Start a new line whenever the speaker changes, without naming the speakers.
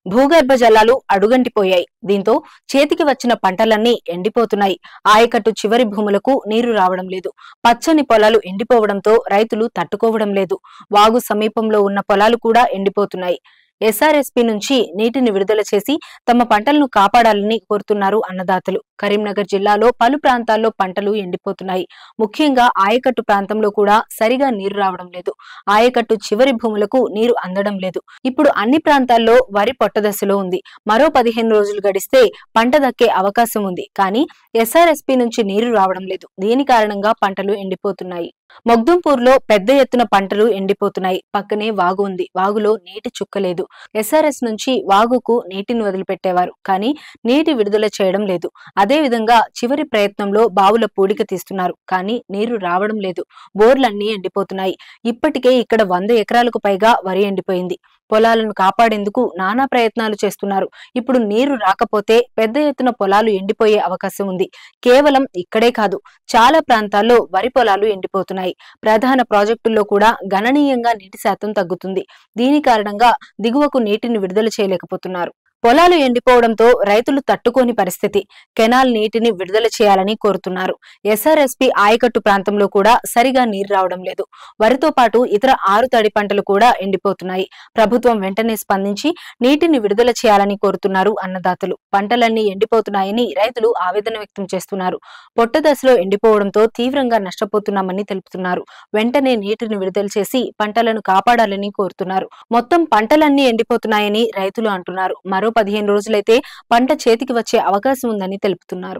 భూగర్భ జలాలు అడుగంటిపోయాయి. దీంతో చేతికి వచ్చిన పంటలన్నీ ఎండిపోతున్నాయి. ఆయకట్టు చివరి భూములకు నీరు రావడం లేదు. పచ్చని పొలాలు ఎండిపోవడంతో రైతులు తట్టుకోవడం లేదు. వాగు సమీపంలో ఉన్న పొలాలు కూడా ఎండిపోతున్నాయి. ఎస్ఆర్ఎస్పీ నుంచి నీటిని విడుదల చేసి తమ పంటలను కాపాడాలని కోరుతున్నారు అన్నదాతలు. కరీంనగర్ జిల్లాలో పలు ప్రాంతాల్లో పంటలు ఎండిపోతున్నాయి. ముఖ్యంగా ఆయకట్టు ప్రాంతంలో కూడా సరిగా నీరు రావడం లేదు. ఆయకట్టు చివరి భూములకు నీరు అందడం లేదు. ఇప్పుడు అన్ని ప్రాంతాల్లో వరి పొట్టదశలో ఉంది. మరో 15 రోజులు గడిస్తే పంట దక్కే అవకాశం ఉంది. కానీ ఎస్ఆర్ఎస్పీ నుంచి నీరు రావడం లేదు. దీని కారణంగా పంటలు ఎండిపోతున్నాయి. మొగ్దుంపూర్లో పెద్ద ఎత్తున పంటలు ఎండిపోతున్నాయి. పక్కనే వాగు ఉంది. వాగులో నీటి చుక్కలేదు. ఎస్ఆర్ఎస్ నుంచి వాగుకు నీటిని వదిలిపెట్టేవారు, కానీ నీటి విడుదల చేయడం లేదు. అదే విధంగా చివరి ప్రయత్నంలో బావుల పూడిక తీస్తున్నారు, కానీ నీరు రావడం లేదు. బోర్లన్నీ ఎండిపోతున్నాయి. ఇప్పటికే ఇక్కడ 100 ఎకరాలకు పైగా వరి ఎండిపోయింది. పొలాలను కాపాడేందుకు నానా ప్రయత్నాలు చేస్తున్నారు. ఇప్పుడు నీరు రాకపోతే పెద్ద ఎత్తున పొలాలు ఎండిపోయే అవకాశం ఉంది. కేవలం ఇక్కడే కాదు, చాలా ప్రాంతాల్లో వరి పొలాలు ఎండిపోతున్నాయి. ప్రధాన ప్రాజెక్టుల్లో కూడా గణనీయంగా నీటి శాతం తగ్గుతుంది. దీని కారణంగా దిగువకు నీటిని విడుదల చేయలేకపోతున్నారు. పొలాలు ఎండిపోవడంతో రైతులు తట్టుకోని పరిస్థితి. కెనాల్ నీటిని విడుదల చేయాలని కోరుతున్నారు. ఎస్ఆర్ఎస్పీ ఆయకట్టు ప్రాంతంలో కూడా సరిగా నీరు రావడం లేదు. వరితో పాటు ఇతర 6 తడి పంటలు కూడా ఎండిపోతున్నాయి. ప్రభుత్వం వెంటనే స్పందించి నీటిని విడుదల చేయాలని కోరుతున్నారు అన్నదాతలు. పంటలన్నీ ఎండిపోతున్నాయని రైతులు ఆవేదన వ్యక్తం చేస్తున్నారు. పొట్ట దశలో ఎండిపోవడంతో తీవ్రంగా నష్టపోతున్నామని తెలుపుతున్నారు. వెంటనే నీటిని విడుదల చేసి పంటలను కాపాడాలని కోరుతున్నారు. మొత్తం పంటలన్నీ ఎండిపోతున్నాయని రైతులు అంటున్నారు. మరో 15 రోజులైతే పంట చేతికి వచ్చే అవకాశం ఉందని తెలుపుతున్నారు.